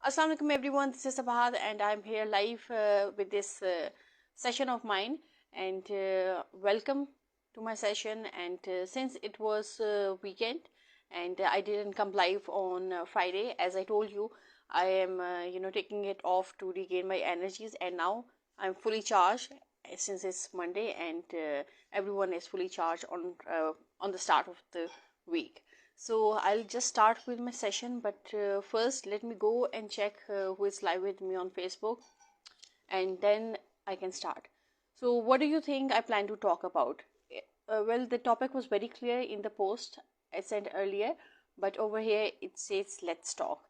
Assalamu alaikum everyone, this is Sabahat and I'm here live with this session of mine and welcome to my session. And since it was weekend and I didn't come live on Friday, as I told you, I am taking it off to regain my energies, and now I'm fully charged since it's Monday and everyone is fully charged on the start of the week. So I'll just start with my session, but first let me go and check who is live with me on Facebook, and then I can start. So what do you think I plan to talk about? Well, the topic was very clear in the post I sent earlier, but over here it says let's talk.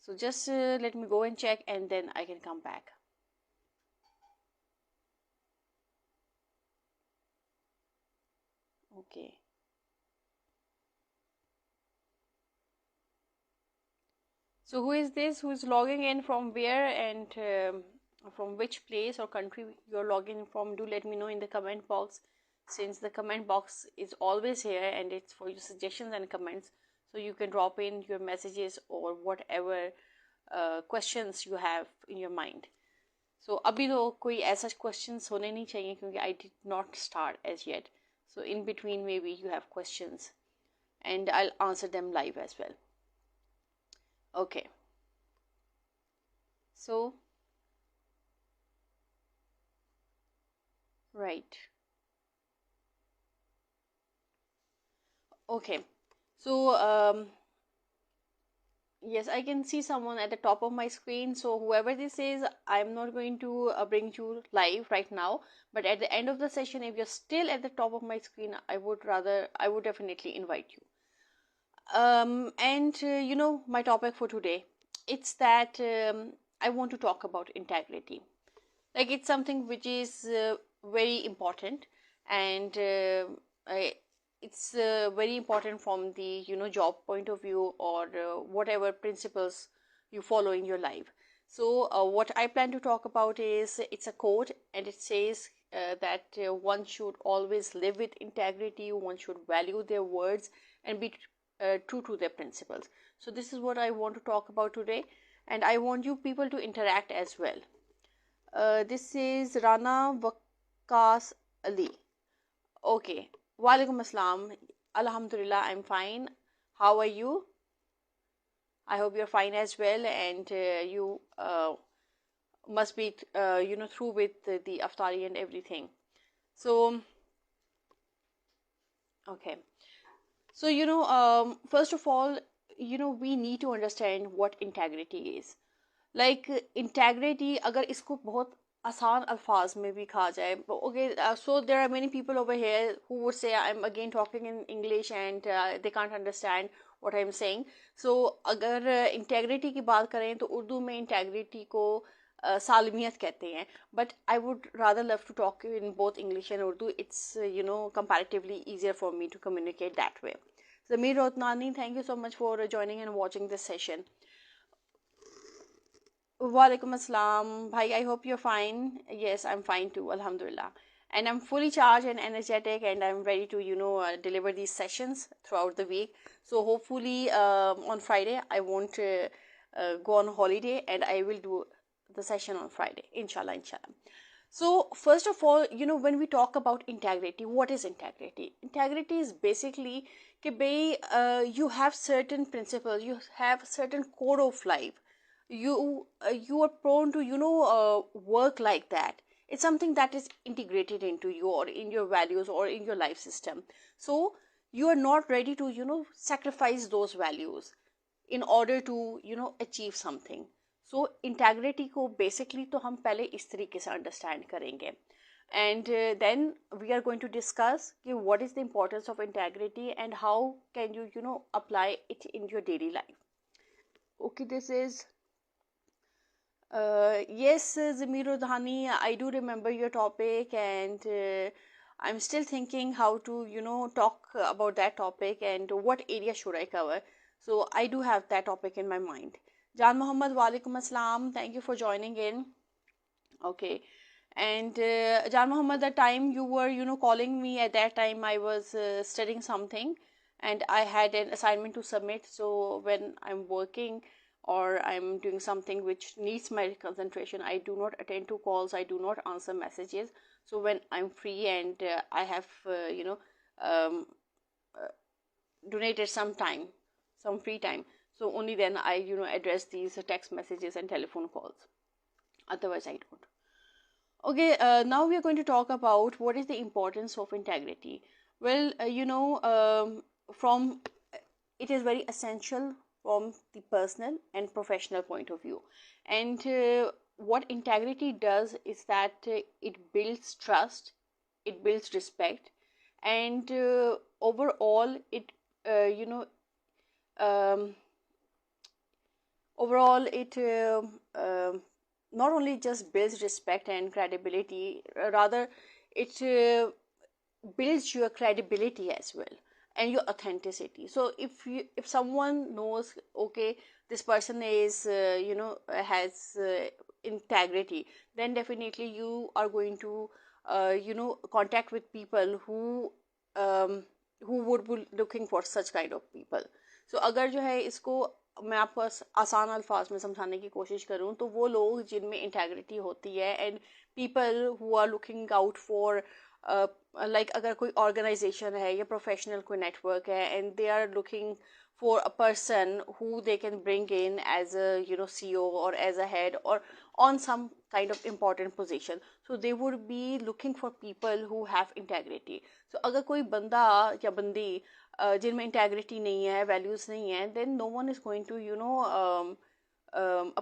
So just let me go and check, and then I can come back. Okay. So who is this? Who is logging in from where, and from which place or country you're logging from? Do let me know in the comment box, since the comment box is always here and it's for your suggestions and comments. So you can drop in your messages or whatever questions you have in your mind. So अभी तो कोई ऐसा questions होने नहीं चाहिए क्योंकि I did not start as yet. So in between maybe you have questions and I'll answer them live as well. Okay. So, right. Okay. So, yes, I can see someone at the top of my screen. So, whoever this is, I'm not going to bring you live right now. But at the end of the session, if you're still at the top of my screen, I would definitely invite you. My topic for today, it's that I want to talk about integrity. Like, it's something which is very important, and it's very important from the job point of view, or whatever principles you follow in your life. So what I plan to talk about is, it's a quote, and it says that one should always live with integrity, one should value their words and be true to their principles. So this is what I want to talk about today, and I want you people to interact as well. This is Rana Waqas Ali. Okay. Walaikum Assalam. Alhamdulillah, I'm fine. How are you? I hope you're fine as well, and you must be, through with the iftari and everything. So, okay. So, first of all, we need to understand what integrity is. Like, integrity, agar isko bahut आसान अल्फाज में भी कहा जाए, okay, so there are many people over here who would say I'm again talking in English and they can't understand what I'm saying. So अगर integrity की बात करें तो उर्दू में integrity को सालमियत कहते हैं, but I would rather love to talk in both English and Urdu. It's comparatively easier for me to communicate that way. Zamir Rotnani, thank you so much for joining and watching this session. Walaikum Assalam. Bhai, I hope you're fine. Yes, I'm fine too, Alhamdulillah. And I'm fully charged and energetic, and I'm ready to, deliver these sessions throughout the week. So hopefully on Friday, I won't go on holiday, and I will do the session on Friday. Inshallah, inshallah. So first of all, when we talk about integrity, what is integrity? Integrity is basically that you have certain principles, you have certain code of life. You are prone to work like that. It's something that is integrated into you, or in your values, or in your life system. So you are not ready to sacrifice those values in order to achieve something. So integrity को basically तो हम पहले इस तरीके से understand करेंगे, and then we are going to discuss what is the importance of integrity and how can you apply it in your daily life. Okay, this is yes, Zamir Udhani, I do remember your topic, and I'm still thinking how to talk about that topic and what area should I cover. So I do have that topic in my mind. Jan Muhammad, Walaikum Assalam, thank you for joining in. Okay. And Jan Muhammad, the time you were calling me, at that time I was studying something and I had an assignment to submit. So when I'm working or I'm doing something which needs my concentration, I do not attend to calls, I do not answer messages. So when I'm free and I have um, donated some time, some free time, so only then I address these text messages and telephone calls. Otherwise I don't. Okay, now we are going to talk about what is the importance of integrity. Well, from it is very essential from the personal and professional point of view. And what integrity does is that it builds trust, it builds respect, and overall it you know um, overall it not only just builds respect and credibility, rather it builds your credibility as well, and your authenticity. So if someone knows, okay, this person is has integrity, then definitely you are going to contact with people who would be looking for such kind of people. So अगर जो है इसको मैं आपको आसान अल्फाज में समझाने की कोशिश करूँ, तो वो लोग जिनमें इंटेग्रिटी होती है, and people who are looking out for like अगर कोई ऑर्गेनाइजेशन है या प्रोफेशनल कोई नेटवर्क है, and they are looking for a person who they can bring in as a CEO or as a head or on some kind of important position, so they would be looking for people who have integrity. So अगर कोई बंदा या बंदी जिनमें integrity नहीं है, values नहीं है, then no one is going to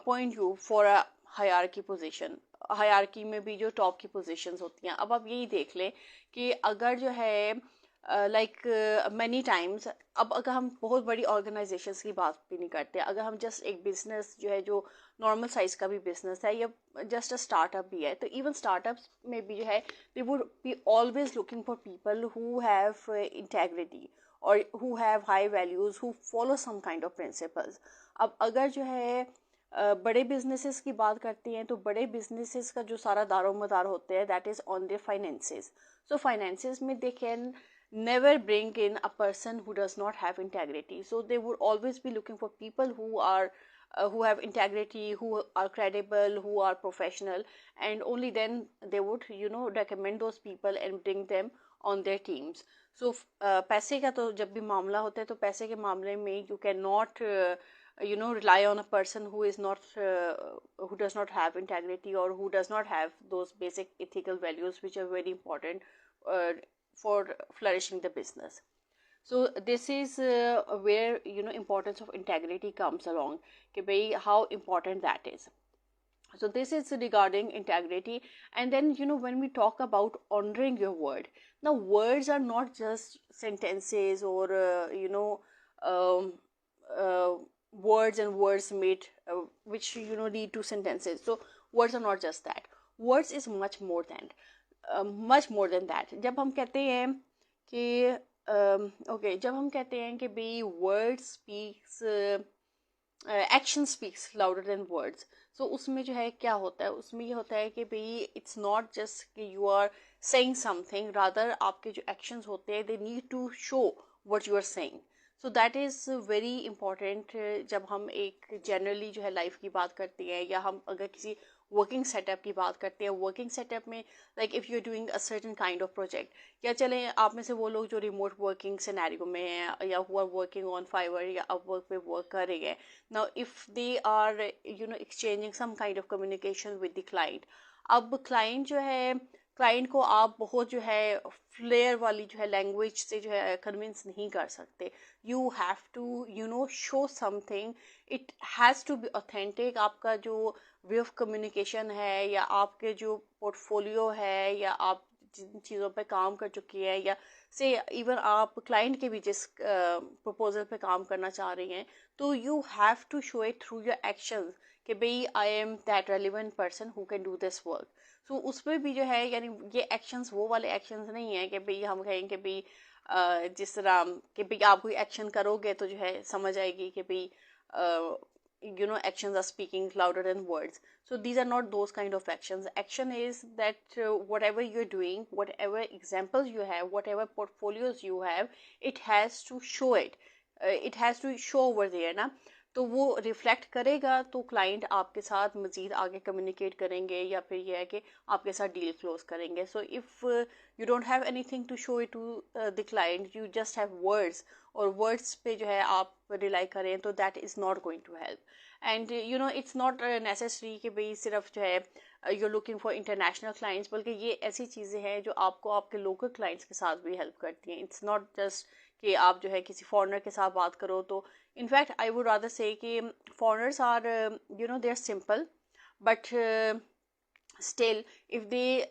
appoint you for a hierarchy position. Hierarchy में भी जो टॉप की पोजीशंस होती हैं, अब आप यही देख लें कि अगर जो है लाइक मैनी टाइम्स, अब अगर हम बहुत बड़ी ऑर्गेनाइजेशंस की बात भी नहीं करते, अगर हम जस्ट एक बिजनेस जो है जो नॉर्मल साइज का भी बिजनेस है या जस्ट अ स्टार्टअप भी है, तो इवन स्टार्टअप्स में भी जो है they would be always looking for people who have integrity और who have high values, who follow some kind of principles. अब अगर जो है बड़े बिजनेसेस की बात करती हैं, तो बड़े बिजनेसेस का जो सारा दारोमदार होते हैं that is on their finances. So finances में they can never bring in a person who does not have integrity. So they would always be looking for people who have integrity, who are credible, who are professional, and only then they would recommend those people and bring them on their teams. So पैसे का तो जब भी मामला होता है, तो पैसे के मामले में you cannot rely on a person who is not who does not have integrity or who does not have those basic ethical values which are very important for flourishing the business. So this is where importance of integrity comes along, कि भाई how important that is. So this is regarding integrity. And then when we talk about honoring your word, now words are not just sentences or words and words made which lead to sentences. So words are not just that. Words is much more than that. जब हम कहते हैं कि जब हम कहते हैं कि भाई word speaks, action speaks louder than words, so उसमें जो है क्या होता है, उसमें ये होता है कि भाई इट्स नॉट जस्ट कि you are saying something, rather आपके जो एक्शंस होते हैं they need to show what you are saying. So that is very important. जब हम एक जनरली जो है लाइफ की बात करते हैं, या हम अगर किसी वर्किंग सेटअप की बात करते हैं, वर्किंग सेटअप में like if you are doing a certain kind of project, या चलें आप में से वो लोग जो रिमोट वर्किंग सिनेरियो में हैं या who are working on Fiverr या अपवर्क पे वर्क कर रहे हैं, now if they are exchanging some kind of communication with the client. अब क्लाइंट जो है, क्लाइंट को आप बहुत जो है फ्लेयर वाली जो है लैंग्वेज से जो है कन्विंस नहीं कर सकते. You have to show something, it has to be authentic. आपका जो वे ऑफ कम्युनिकेशन है, या आपके जो पोर्टफोलियो है, या आप जिन चीज़ों पे काम कर चुकी है, या से इवन आप क्लाइंट के भी जिस प्रपोजल पे काम करना चाह रही हैं, तो you have to show it through your actions कि भाई I am that relevant person who can do this work. So उसमें भी जो है, यानी ये एक्शंस वो वाले एक्शंस नहीं है कि भाई हम कहें कि भाई जिस तरह कि भाई आप कोई एक्शन करोगे तो जो है समझ आएगी कि भाई actions are speaking louder than words. So these are not those kind of actions. Action is that whatever you're doing, whatever examples you have, whatever portfolios you have, it has to show it. It has to show over there, na. तो वो reflect करेगा, तो client आपके साथ मज़ीद आगे communicate करेंगे या फिर यह है कि आपके साथ डील क्लोज करेंगे. So if you don't have anything to show it to the client, you just have words, और वर्ड्स पे जो है आप रिलाई करें, तो that is not going to help. And you know it's not necessary कि भाई सिर्फ जो है you're looking for international clients, बल्कि ये ऐसी चीज़ें हैं जो आपको आपके लोकल क्लाइंट्स के साथ भी हेल्प करती हैं. इट्स नॉट जस्ट कि आप जो है किसी फॉरेनर के साथ बात करो. तो इनफैक्ट आई वुड रादर से कि foreigners are they're simple, but still if they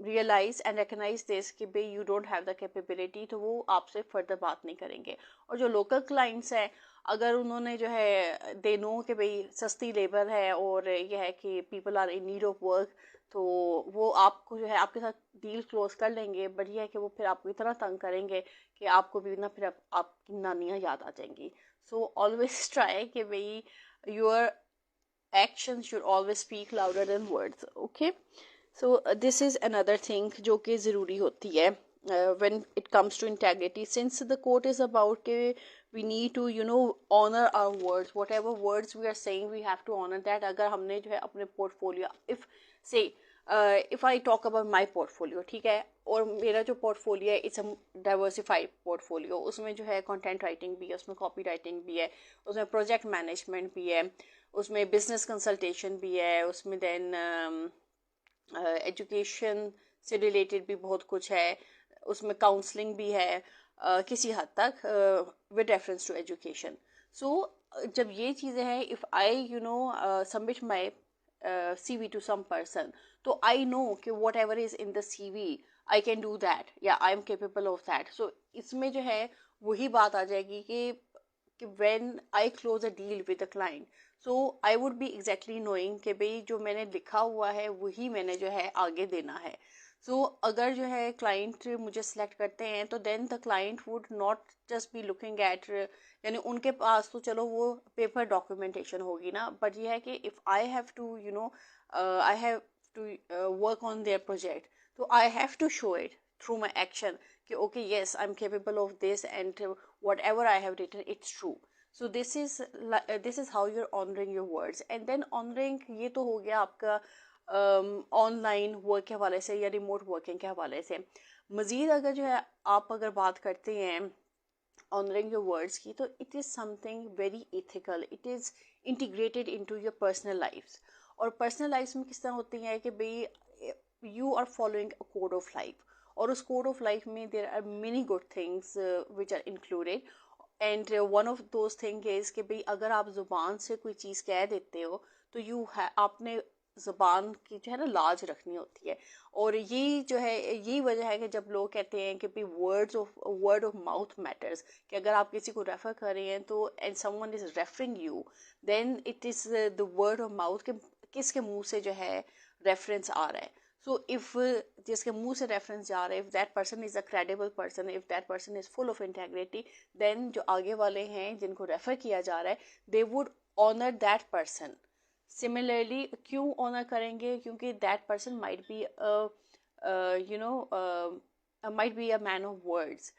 realize and recognize this कि भाई you don't have the capability, तो वो आपसे फर्दर बात नहीं करेंगे. और जो लोकल क्लाइंट्स हैं, अगर उन्होंने जो है दे नो कि भाई सस्ती लेबर है और यह है कि people are in need of work, तो वो आपको जो है आपके साथ डील क्लोज कर लेंगे. बट यह है कि वो फिर आपको इतना तंग करेंगे कि आपको भी ना फिर आपकी नानियाँ याद आ जाएंगी. सो ऑलवेज ट्राई कि भाई your actions should always speak louder than words. Okay, so this is another thing जो कि ज़रूरी होती है when it comes to integrity, since the quote is about we need to honor our words. Whatever words we are saying, we have to honor that. अगर हमने जो है अपने portfolio, if say if I talk about my portfolio, ठीक है, और मेरा जो पोर्टफोलियो है इट्स अ डाइवर्सिफाइड पोर्टफोलियो. उसमें जो है कंटेंट राइटिंग भी है, उसमें कॉपी राइटिंग भी है, उसमें प्रोजेक्ट मैनेजमेंट भी है, उसमें बिजनेस कंसल्टेशन भी है, उसमें देन एजुकेशन से रिलेटेड भी बहुत कुछ है, उसमें काउंसलिंग भी है किसी हद तक विद रेफरेंस टू एजुकेशन. सो जब ये चीज़ें हैं, if I submit my CV to some person, तो I know कि whatever is in the CV I can do that, या I am capable of that. So इसमें जो है वही बात आ जाएगी कि when I close a deal with a client, so I would be exactly knowing कि भाई जो मैंने लिखा हुआ है वही मैंने जो है आगे देना है. सो अगर जो है क्लाइंट मुझे सेलेक्ट करते हैं, तो then the client would not just be looking at, यानी उनके पास तो चलो वो पेपर डॉक्यूमेंटेशन होगी ना, बट ये है कि if I have to I have to work on their project, तो I have to show it through my action कि okay yes I am capable of this and whatever I have written it's true. So this is how you are honouring your words. And then honouring, ये तो हो गया आपका online work के हवाले से या रिमोट वर्किंग के हवाले से. मज़ीद अगर जो है आप अगर बात करते हैं ऑनरिंग योर वर्ड्स की, तो it is something very ethical. It is integrated into your personal lifes. और पर्सनल लाइफ में किस तरह होती है कि भाई you are following a code of life, और उस कोड ऑफ लाइफ में there are many good things which are included. And one of those thing is कि भाई अगर आप ज़ुबान से कोई चीज़ कह देते हो, तो आपने ज़बान की जो है ना लाज रखनी होती है. और ये जो है यही वजह है कि जब लोग कहते हैं कि भाई वर्ड ऑफ माउथ मैटर्स, कि अगर आप किसी को रेफ़र कर रहे हैं तो and someone is referring you, then it is the word of mouth कि किसके मुंह से जो है रेफरेंस आ रहा है. सो इफ़ जिसके मुंह से रेफरेंस जा रहा है, if that person is a credible person, if that person is full of integrity, then जो आगे वाले हैं जिनको रेफ़र किया जा रहा है, they would honour that person. Similarly क्यों ऑनर करेंगे? क्योंकि that person might be might be a man of words,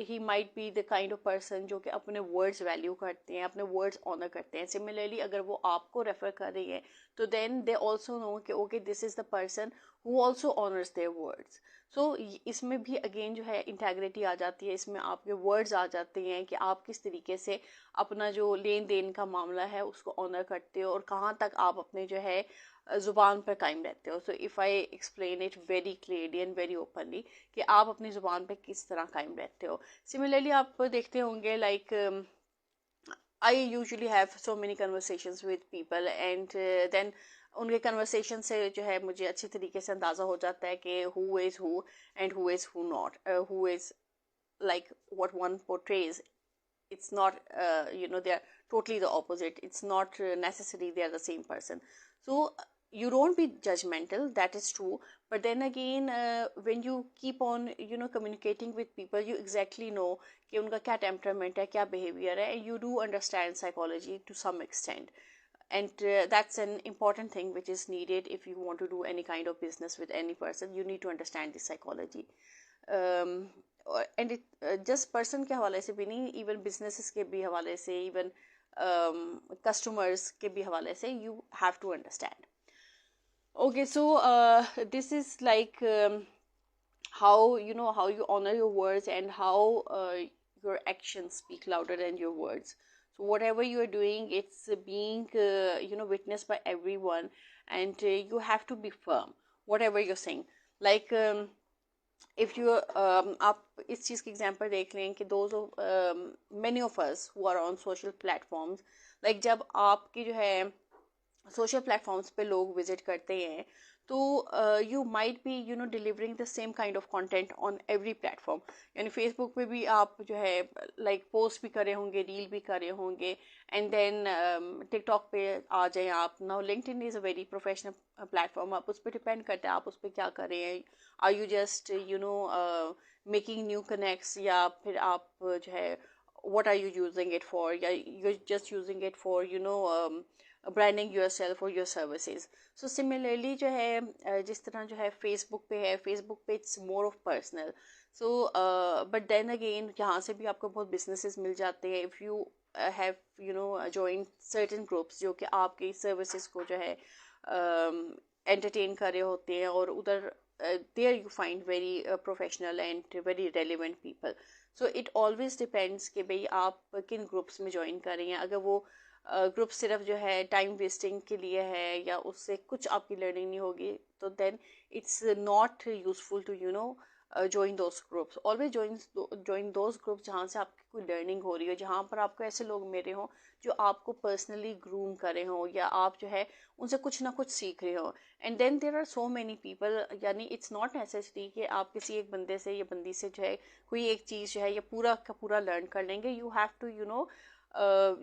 he might be the kind of person जो कि अपने वर्ड्स वैल्यू करते हैं, अपने वर्ड्स ऑनर करते हैं. सिमिलरली अगर वो आपको रेफर कर रही है, तो देन दे ऑल्सो नो कि okay this is the person who also honours their words. So इसमें भी अगेन जो है इंटेग्रिटी आ जाती है, इसमें आपके वर्ड्स आ जाते हैं कि आप किस तरीके से अपना जो लेन देन का मामला है उसको ऑनर करते हो, और कहाँ तक आप अपने जो है ज़ुबान पर कायम रहते हो. So if I explain it very clearly and very openly कि आप अपनी ज़ुबान पर किस तरह कायम रहते हो. सिमिलरली आप देखते होंगे like I usually have so many conversations with people, and then उनके कन्वर्सेशन से जो है मुझे अच्छी तरीके से अंदाज़ा हो जाता है कि who is who and who is who not, who is like what one portrays. It's not they are totally the opposite. It's not necessary they are the same person. So you don't be judgmental, that is true, but then again when you keep on communicating with people, you exactly know कि उनका क्या temperament है, क्या behavior है, and you do understand psychology to some extent. And that's an important thing which is needed if you want to do any kind of business with any person. You need to understand the psychology. And it just person के हवाले से भी नहीं, even businesses के भी हवाले से, even customers के भी हवाले से you have to understand. Okay, so this is like how how you honor your words, and how your actions speak louder than your words. So whatever you are doing, it's being witnessed by everyone, and you have to be firm whatever you're saying. Like if you आप इस चीज़ की example देख लें कि those of many of us who are on social platforms, like जब आपकी जो है सोशल प्लेटफॉर्म्स पे लोग विजिट करते हैं, तो you might be delivering the same kind of content on every platform. यानी फेसबुक पे भी आप जो है लाइक पोस्ट भी करे होंगे, रील भी करे होंगे, एंड देन टिकटॉक पे आ जाएं आप. Now LinkedIn is a very professional platform. आप उस पर डिपेंड करते हैं आप उस पर क्या कर रहे हैं. Are you just making new connects, या फिर आप जो है what are you using it for, या you're just using it for branding yourself or your services. So similarly जो है जिस तरह जो है Facebook पे है, Facebook पे it's more of personal. So but then again यहाँ से भी आपको बहुत businesses मिल जाते हैं if you have joined certain groups जो कि आपकी services को जो है entertain कर रहे होते हैं, और उधर there you find very professional and very relevant people. So it always depends कि भाई आप किन ग्रुप्स में ज्वाइन कर रही हैं. अगर वो ग्रुप सिर्फ जो है टाइम वेस्टिंग के लिए है, या उससे कुछ आपकी लर्निंग नहीं होगी, तो then it's not useful to join those groups. Always join those groups जहाँ से आपकी कोई लर्निंग हो रही हो, जहाँ पर आपको ऐसे लोग मिले हों जो आपको पर्सनली ग्रूम करे हों, या आप जो है उनसे कुछ ना कुछ सीख रहे हो. And then there are so many people. यानी इट्स नॉट नेसेसरी कि आप किसी एक बंदे से या बंदी से जो है कोई एक चीज़ जो है ये पूरा का पूरा लर्न कर लेंगे. You have to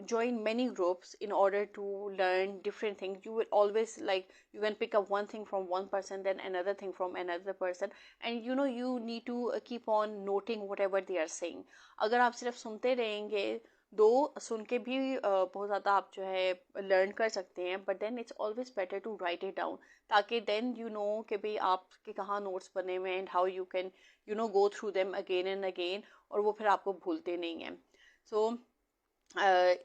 join many groups in order to learn different things. You will always, like, you can pick up one thing from one person, then another thing from another person, and you need to keep on noting whatever they are saying. अगर आप सिर्फ सुनते रहेंगे, दो सुन के भी बहुत ज़्यादा आप जो है लर्न कर सकते हैं, but then it's always better to write it down, ताकि देन कि भाई आपके कहाँ नोट्स बने हुए हैं, and how you can go through them again and again, और वो फिर आपको भूलते नहीं हैं. सो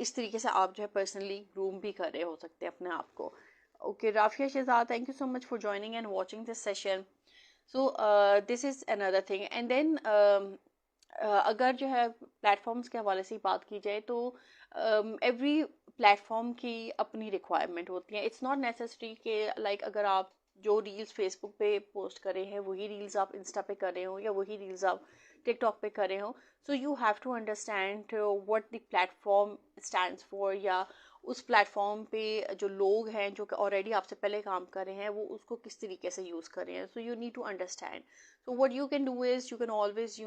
इस तरीके से आप जो है पर्सनली ग्रूम भी कर रहे हो सकते हैं अपने आप को. Okay, Rafia Shahzad, thank you so much for joining and watching this session. So this is another thing. And then अगर जो है प्लेटफॉर्म्स के हवाले से बात की जाए, तो एवरी प्लेटफॉर्म की अपनी रिक्वायरमेंट होती है. इट्स नॉट नेसेसरी कि लाइक अगर आप जो रील्स फेसबुक पे पोस्ट कर रहे हैं वही रील्स आप इंस्टा पे कर रहे हो, या वही रील्स आप टिकटॉक पे कर रहे हो. So you have to understand what the platform stands for, या उस प्लेटफॉर्म पे जो लोग हैं जो कि ऑलरेडी आपसे पहले काम कर रहे हैं वो उसको किस तरीके से यूज़ कर रहे हैं. So you need to understand. So what you can do is you can always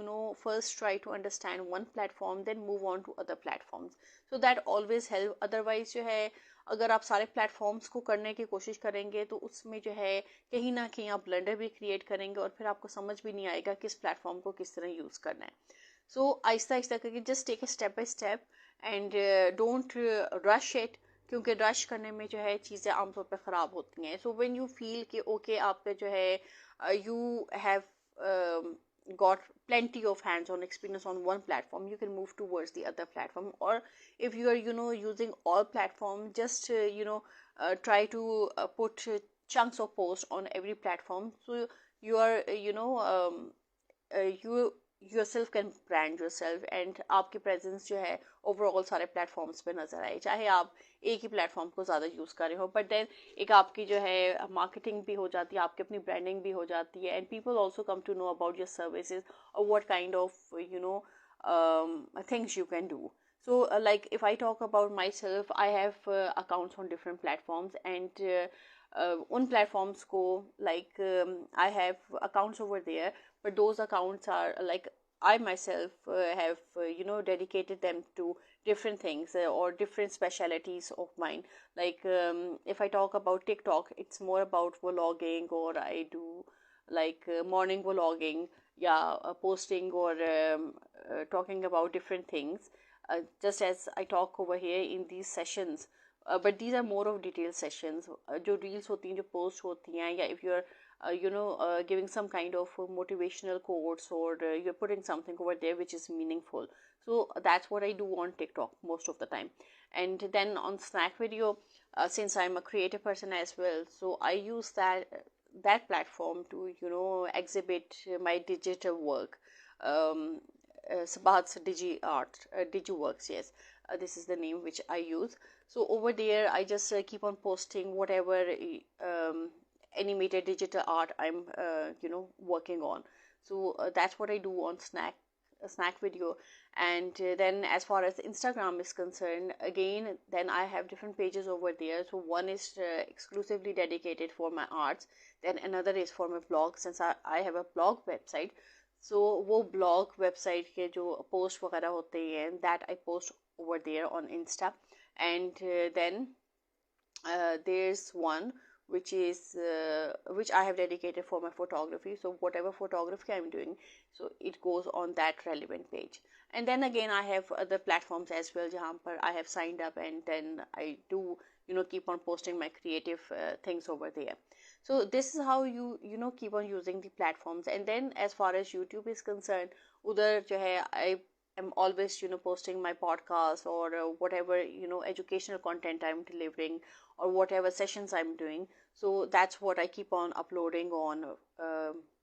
first try to understand one platform, then move on to other platforms. So that always help. Otherwise जो है अगर आप सारे platforms को करने की कोशिश करेंगे, तो उसमें जो है कहीं ना कहीं आप ब्लंडर भी क्रिएट करेंगे, और फिर आपको समझ भी नहीं आएगा किस प्लेटफॉर्म को किस तरह यूज़ करना है. सो आहिस्ता आहिस्ता करके just take a step by step, and don't rush it, क्योंकि रश करने में जो है चीज़ें आमतौर पर ख़राब होती हैं. सो व्हेन यू फील कि ओके आपका जो है you have got plenty of hands-on experience on one platform, you can move towards the other platform. Or if you are using all platform, just try to put chunks of posts on every platform, so you are you yourself can brand yourself, and आपकी presence जो है overall सारे platforms पे नजर आए, चाहे आप एक ही प्लेटफॉर्म को ज़्यादा यूज़ कर रहे हो. बट देन एक आपकी जो है मार्केटिंग भी हो जाती है, आपकी अपनी ब्रांडिंग भी हो जाती है, and people also come to know about your services और what kind of things you can do. So like if I talk about myself, I have accounts on different platforms, and उन platforms को like I have accounts over there, but those accounts are like I myself have dedicated them to different things or different specialities of mine. Like if I talk about TikTok, it's more about vlogging, or I do like morning vlogging, yeah, posting or talking about different things, just as I talk over here in these sessions. But these are more of detailed sessions. जो reels होती हैं, जो post होती हैं, या if you're giving some kind of motivational quotes, or you're putting something over there which is meaningful. So that's what I do on TikTok most of the time. And then on Snack Video, since I'm a creative person as well, so I use that platform to exhibit my digital work. um, Sabat's DigiWorks, yes, this is the name which I use. So over there I just keep on posting whatever animated digital art I'm working on. So that's what I do on Snack Video. And then as far as Instagram is concerned, again, then I have different pages over there. So one is exclusively dedicated for my arts, then another is for my blog, since I have a blog website. So वो blog website के जो post वगैरह होते हैं, that I post over there on Insta. And then there's one which I have dedicated for my photography. So whatever photography I'm doing, so it goes on that relevant page. And then again I have other platforms as well jahan par I have signed up, and then I do keep on posting my creative things over there. So this is how you keep on using the platforms. And then as far as YouTube is concerned, udhar jo hai I am always posting my podcast, or whatever educational content I'm delivering, or whatever sessions I'm doing. So that's what I keep on uploading on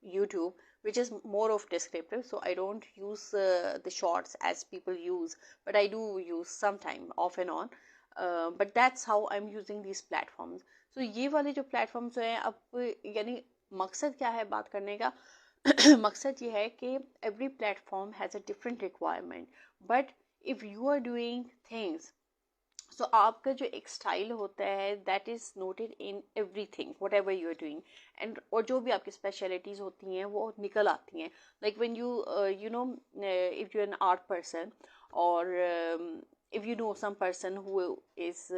YouTube, which is more of descriptive. So I don't use the shorts as people use, but I do use sometime off and on. But that's how I'm using these platforms. So ये वाले जो platforms हैं, अब यानी मकसद क्या है बात करने का? मकसद ये है कि every platform has a different requirement, but if you are doing things, so आपका जो एक स्टाइल होता है, that is noted in everything whatever you are doing. And और जो भी आपकी specialities होती हैं वो निकल आती हैं. Like when you if you're an art person, or if you know some person who is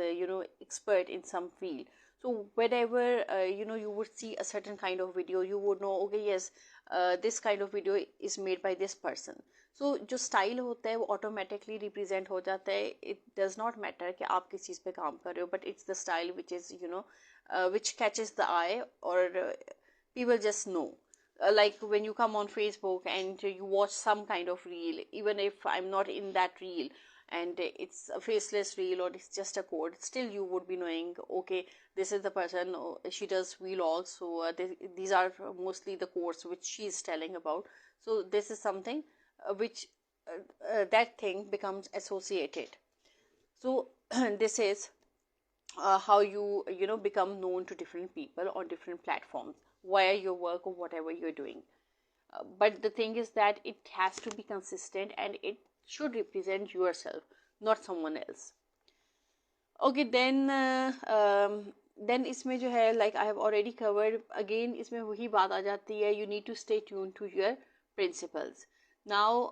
expert in some field, so whenever you would see a certain kind of video, you would know, okay, yes, this kind of video is made by this person. So जो style होता है वो automatically represent हो जाता है. It does not matter कि आप किस चीज़ पे काम कर रहे हो, but it's the style which is which catches the eye, or people just know. Like when you come on Facebook and you watch some kind of reel, even if I'm not in that reel, and it's a faceless reel, or it's just a code, still you would be knowing, okay, this is the person, she does vlogs, so these are mostly the codes which she's telling about. So this is something which that thing becomes associated. So this is how you become known to different people on different platforms via your work or whatever you're doing. But the thing is that it has to be consistent, and it should represent yourself, not someone else. Okay, then इसमें जो है, like I have already covered, again इसमें वही बात आ जाती है, you need to stay tuned to your principles. Now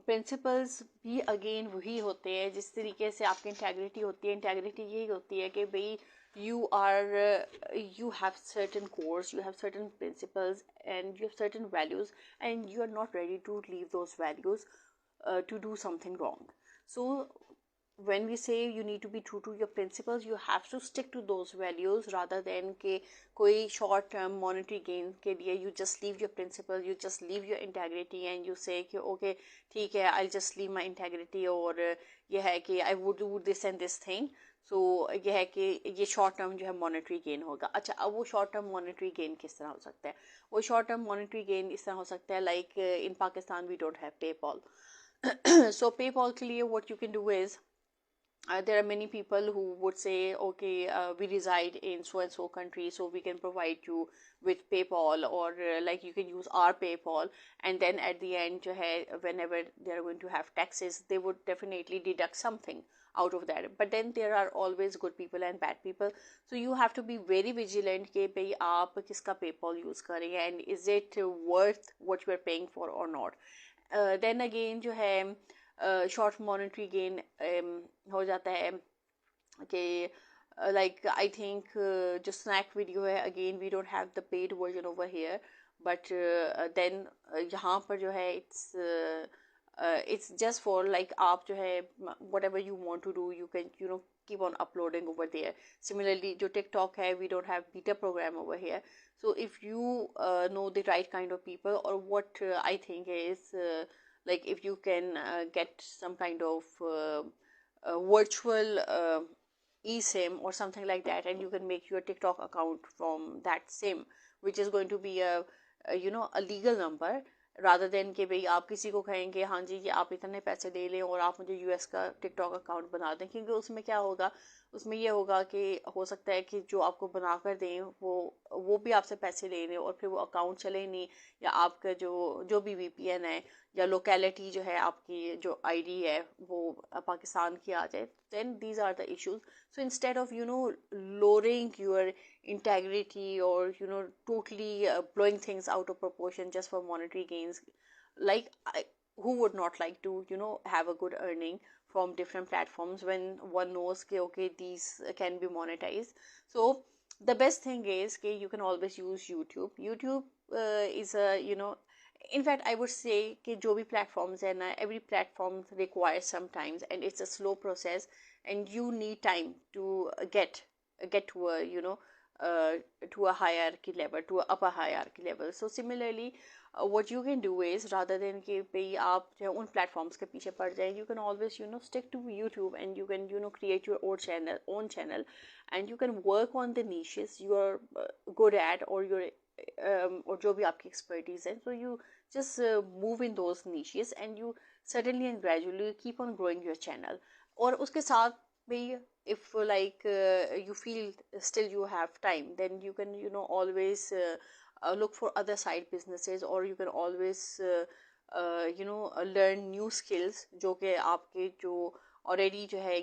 principles भी again वही होते हैं जिस तरीके से आपकी इंटेग्रिटी होती है. इंटेग्रिटी यही होती है कि भाई you have certain cores, you have certain principles, and you have certain values, and you are not ready to leave those values to do something wrong. So when we say you need to be true to your principles, you have to stick to those values, rather than के कोई short term monetary gain के लिए you just leave your principle, you just leave your integrity, and you say कि okay ठीक है, I'll just leave my integrity, और ये है कि I would do this and this thing. So ये है कि ये short term जो है monetary gain होगा. अच्छा, अब वो short term monetary gain किस तरह हो सकता है? वो short term monetary gain इस तरह हो सकता है, like in Pakistan we don't have PayPal. So PayPal के लिए what you can do is, there are many people who would say, okay, we reside in so and so country, so we can provide you with PayPal, or like you can use our PayPal, and then at the end whenever they are going to have taxes, they would definitely deduct something out of that. But then there are always good people and bad people, so you have to be very vigilant कि भाई आप किसका PayPal use करें, and is it worth what you are paying for or not. Then again जो है short monetary gain हो जाता है कि like I think जो snack video है, again we don't have the paid version over here, but then यहाँ पर जो है it's just for like आप जो है whatever you want to do, you can keep on uploading over there. Similarly, jo TikTok hai, we don't have beta program over here. So if you know the right kind of people, or what I think is like if you can get some kind of virtual eSIM or something like that, and you can make your TikTok account from that SIM, which is going to be a legal number, rather than कि भाई आप किसी को कहेंगे हाँ जी ये आप इतने पैसे दे लें और आप मुझे यूएस का टिकटॉक अकाउंट बना दें, क्योंकि उसमें क्या होगा, उसमें ये होगा कि हो सकता है कि जो आपको बना कर दें वो भी आपसे पैसे ले लें और फिर वो अकाउंट चले नहीं, या आपका जो भी वीपीएन है या लोकेलिटी जो है आपकी जो आईडी है वो पाकिस्तान की आ जाए, then these are the issues. So instead of lowering your integrity or totally blowing things out of proportion just for monetary gains, like who would not like to have a good earning from different platforms when one knows that okay, these can be monetized. So the best thing is that you can always use YouTube is a in fact I would say that jo bhi platforms hai na, every platform requires some times, and it's a slow process, and you need time to get to a to a hierarchy level, to a upper hierarchy level. So similarly what you can do is, rather than कि भाई आप जो है उन platforms के पीछे पड़ जाए, you can always stick to YouTube, and you can create your own channel, and you can work on the niches you are good at, or your or जो भी आपकी expertise है. So you just move in those niches, and you suddenly and gradually keep on growing your channel. और उसके साथ भाई if like you feel still you have time, then you can always look for other side businesses, or you can always learn new skills जो कि आपके जो already जो है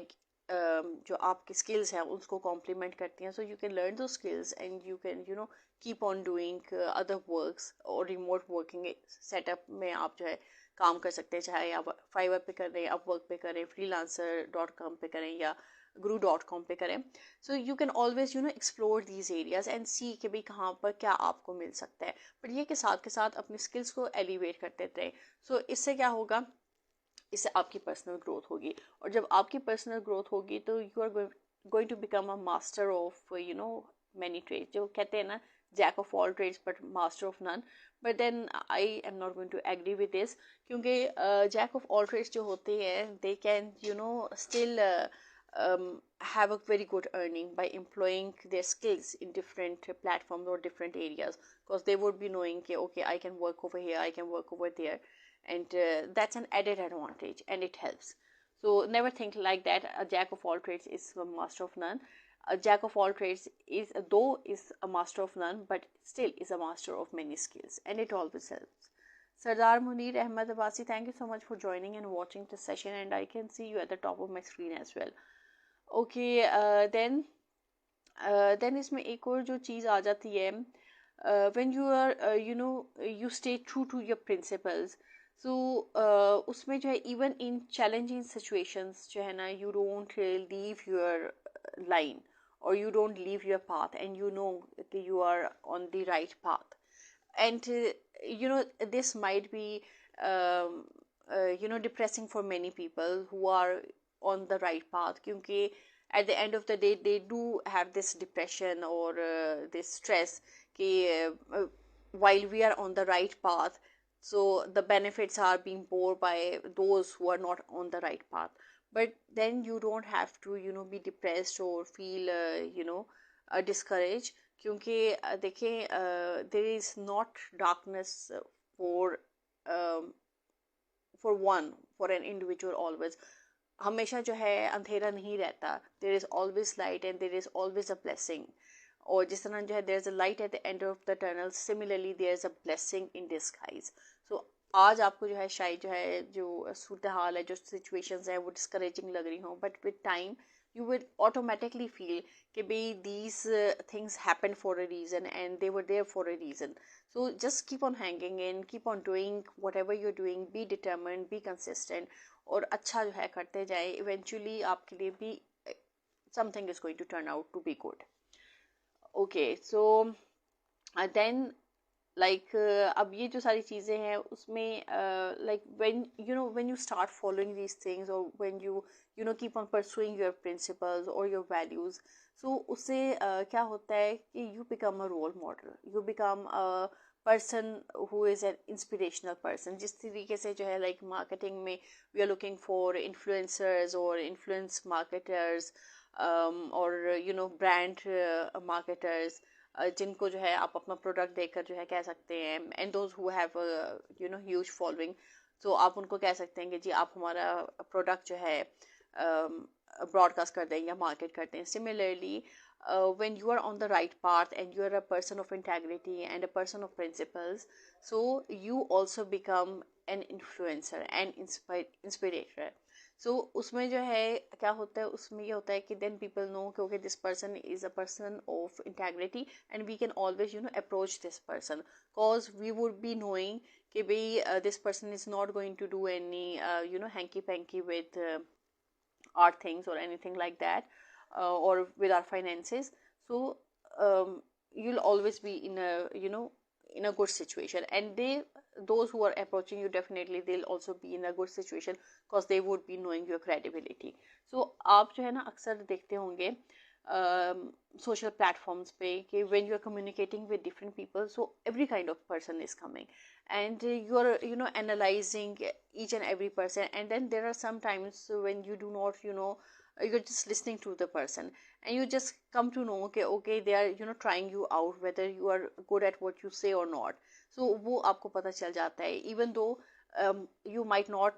जो आपके skills हैं उसको complement करती हैं. So you can learn those skills, and you can keep on doing other works, or remote working setup में आप जो है काम कर सकते हैं, चाहे आप Fiverr पे कर रहे हैं, Upwork पे करें, freelancer.com पे करें, या guru.com पे करें. So you can always explore these areas and see कि भाई कहाँ पर क्या आपको मिल सकता है, पर ये के साथ अपने skills को elevate करते रहें. So इससे क्या होगा, इससे आपकी पर्सनल ग्रोथ होगी, और जब आपकी पर्सनल ग्रोथ होगी तो you are going to become a master of many trades. जो कहते हैं ना, jack of all trades but master of none. But then I am not going to agree with this, क्योंकि जैक ऑफ ऑल ट्रेड्स जो होते हैं they can still have a very good earning by employing their skills in different platforms or different areas, because they would be knowing okay, I can work over here, I can work over there, and that's an added advantage, and it helps. So never think like that a jack of all trades is a master of none. A jack of all trades is a master of none, but still is a master of many skills, and it always helps. Sardar Munir Ahmed Abbasi, thank you so much for joining and watching this session, and I can see you at the top of my screen as well. Okay, then इसमें एक और जो चीज़ आ जाती है, when you are you stay true to your principles. So उसमें जो है even in challenging situations जो है ना, you don't leave your line, or you don't leave your path, and that you are on the right path. And this might be depressing for many people who are on the right path, क्योंकि at the end of the day they do have this depression or this stress कि while we are on the right path, so the benefits are being borne by those who are not on the right path. But then you don't have to be depressed or feel discouraged, क्योंकि देखें there is not darkness for for an individual always. हमेशा जो है अंधेरा नहीं रहता. There is always light, and there is always a blessing. और जिस तरह जो है there is a light at the end of the tunnel, similarly there is a blessing in disguise. So आज आपको जो है शायद जो सूरत हाल है, जो situations है वो discouraging लग रही हों, but with time you will automatically feel कि भाई these things happened for a reason, and they were there for a reason. So just keep on hanging in, keep on doing whatever you're doing, be determined, be consistent, और अच्छा जो है करते जाए. Eventually आपके लिए भी something is going to turn out to be good. Okay, so then like अब ये जो सारी चीज़ें हैं उसमें like when you start following these things or when you keep on pursuing your principles or your values, so उससे क्या होता है कि you become a role model, you become a person who is an inspirational person. जिस तरीके से जो है लाइक मार्केटिंग में we are looking for influencers or influence marketers, और brand marketers, जिनको जो है आप अपना प्रोडक्ट देखकर जो है कह सकते हैं, and those who have huge following, तो आप उनको कह सकते हैं कि जी आप हमारा प्रोडक्ट जो है ब्रॉडकास्ट कर दें या मार्केट कर दें. Similarly when you are on the right path and you are a person of integrity and a person of principles, so you also become an influencer and inspirator. सो उसमें जो है क्या होता है, उसमें ये होता है कि देन पीपल नो कि okay this person is a person of integrity and we can always approach this person, cause we would be knowing कि भाई this person is not going to do any hanky panky with our things or anything like that, or with our finances. So you'll always be in a in a good situation, and those who are approaching you, definitely they'll also be in a good situation because they would be knowing your credibility. So आप जो है ना अक्सर देखते होंगे social platforms पे कि when you are communicating with different people, so every kind of person is coming and you are analyzing each and every person, and then there are some times when you do not you're just listening to the person and you just come to know okay they are trying you out whether you are good at what you say or not. So वो आपको पता चल जाता है, even though you might not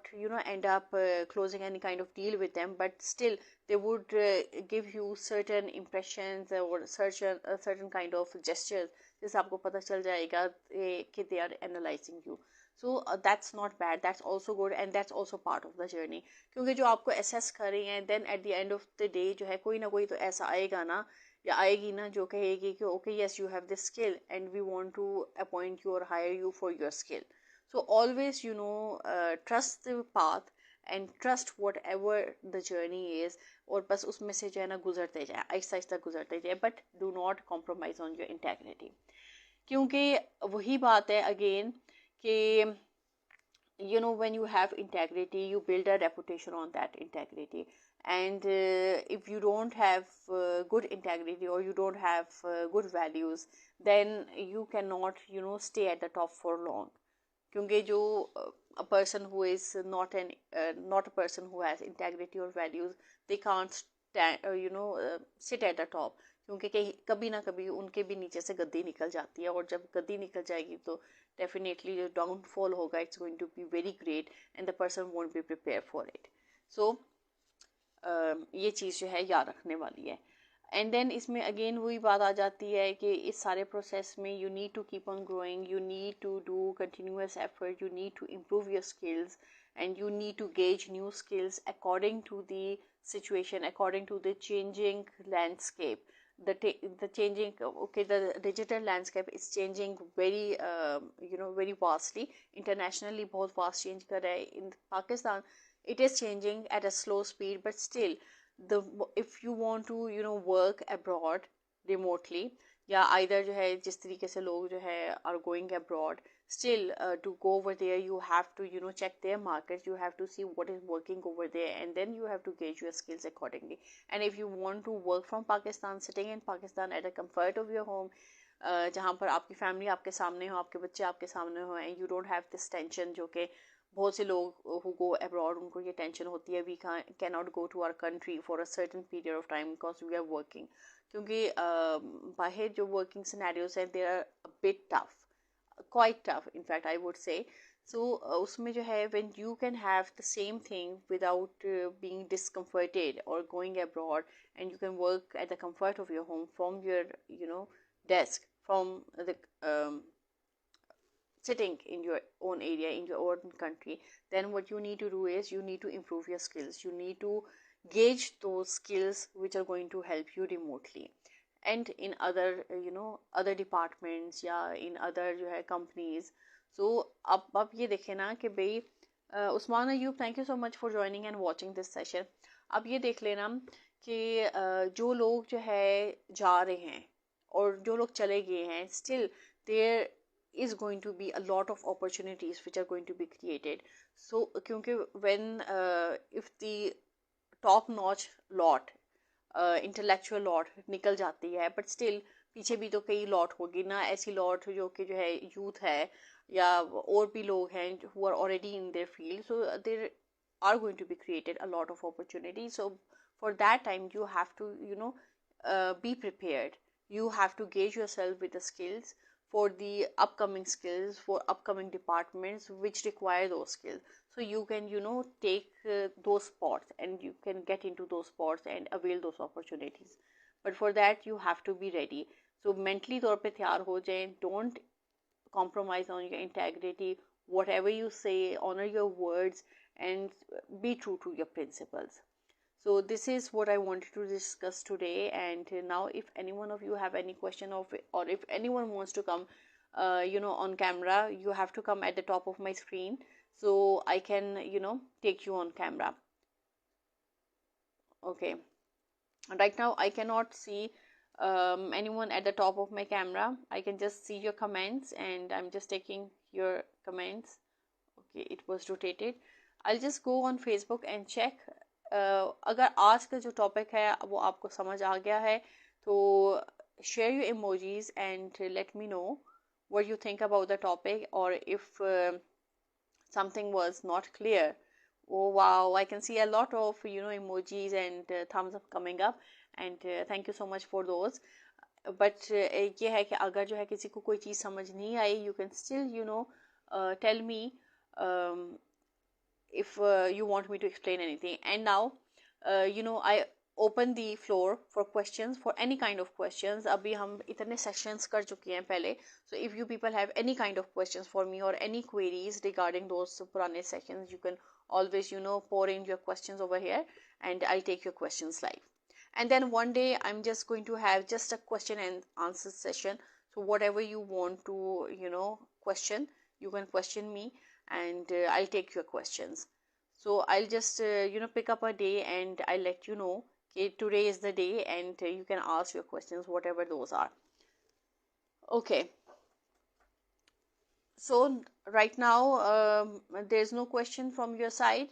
end up closing any kind of deal with them, but still they would give you certain impressions or certain kind of gestures जिससे आपको पता चल जाएगा कि they are analyzing you. So that's not bad, that's also good and that's also part of the journey, क्योंकि जो आपको assess कर रही हैं then at the end of the day जो है कोई ना कोई तो ऐसा आएगा ना या आएगी ना जो कहेगी कि okay yes you have this skill and we want to appoint you or hire you for your skill. So always trust the path and trust whatever the journey is, और बस उसमें से जो है ना गुजरते जाए, आहिस्ता आहिस्ता गुजरते जाए, but do not compromise on your integrity. क्योंकि वही बात है again कि when you have integrity you build a reputation on that integrity, and if you don't have good integrity or you don't have good values, then you cannot stay at the top for long. क्योंकि जो a person who is not a person who has integrity or values, they can't stand sit at the top, क्योंकि कभी ना कभी उनके भी नीचे से गद्दी निकल जाती है, और जब गद्दी निकल जाएगी तो डेफिनेटली जो डाउनफॉल होगा it's going to be very great and the person won't be prepare for it. So ये चीज़ जो है याद रखने वाली है. एंड देन इसमें अगेन वही बात आ जाती है कि इस सारे प्रोसेस में you need to keep on growing, you need to do continuous effort, you need to improve your skills and you need to gauge new skills according to the situation, according to the changing landscape, the changing the digital landscape is changing very very vastly. Internationally बहुत fast change कर रहा है. In Pakistan it is changing at a slow speed, but still if you want to work abroad remotely, या either जो है जिस तरीके से लोग जो है are going abroad, still to go over there you have to check their market, you have to see what is working over there, and then you have to gauge your skills accordingly. And if you want to work from Pakistan, sitting in Pakistan at the comfort of your home, जहाँ पर आपकी family आपके सामने हो, आपके बच्चे आपके सामने हो, and you don't have this tension जो कि बहुत से लोग who go abroad उनको ये टेंशन होती है, we cannot go to our country for a certain period of time because we are working. क्योंकि बाहर जो working scenarios हैं they are a bit tough, quite tough in fact I would say. So उसमें जो है when you can have the same thing without being discomforted or going abroad, and you can work at the comfort of your home from your desk, from the sitting in your own area, in your own country, then what you need to do is you need to improve your skills, you need to gauge those skills which are going to help you remotely and in other other departments या in other जो है companies. So अब ये देखें ना कि भाई Usman Ayub, thank you so much for joining and watching this session. अब ये देख लेना कि जो लोग जो है जा रहे हैं और जो लोग चले गए हैं, still is going to be a lot of opportunities which are going to be created. So क्योंकि when if the top notch lot intellectual lot निकल जाती है, बट स्टिल पीछे भी तो कई लॉट होगी ना, ऐसी लॉट जो कि जो है यूथ है या और भी लोग हैं who are already in their field, so there are going to be created a lot of opportunities. So for that time you have to be prepared. You have to gauge yourself with the skills for the upcoming skills, for upcoming departments which require those skills, so you can take those spots and you can get into those spots and avail those opportunities. But for that you have to be ready. So mentally तौर पे तैयार हो जाएं. Don't compromise on your integrity. Whatever you say, honor your words and be true to your principles. So this is what I wanted to discuss today. And now if any one of you have any question or if anyone wants to come on camera, you have to come at the top of my screen so I can take you on camera. Okay, right now I cannot see anyone at the top of my camera. I can just see your comments and I'm just taking your comments. Okay, it was rotated. I'll just go on Facebook and check. अगर आज का जो topic है वो आपको समझ आ गया है तो share your emojis and let me know what you think about the topic, or if something was not clear. Oh wow, I can see a lot of emojis and thumbs up coming up, and thank you so much for those. But ये है कि अगर जो है किसी को कोई चीज़ समझ नहीं आई, you can still tell me if you want me to explain anything. And now I open the floor for questions, for any kind of questions. अभी हम इतने sessions कर चुके हैं पहले, so if you people have any kind of questions for me or any queries regarding those पुराने sessions, you can always pour in your questions over here and I'll take your questions live. And then one day I'm just going to have just a question and answer session. So whatever you want to question, you can question me and I'll take your questions. So I'll just pick up a day and I'll let you know, okay, today is the day, and you can ask your questions, whatever those are. Okay, so right now there's no question from your side.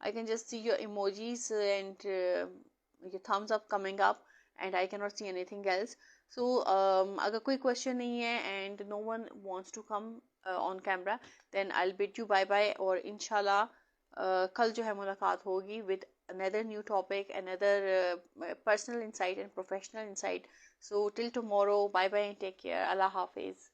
I can just see your emojis and your thumbs up coming up, and I cannot see anything else. So अगर कोई question नहीं है and no one wants to come on camera, then I'll bid you bye bye. और इंशाल्लाह कल जो है मुलाकात होगी with another new topic, another personal insight and professional insight. So till tomorrow, bye bye and take care. Allah Hafiz.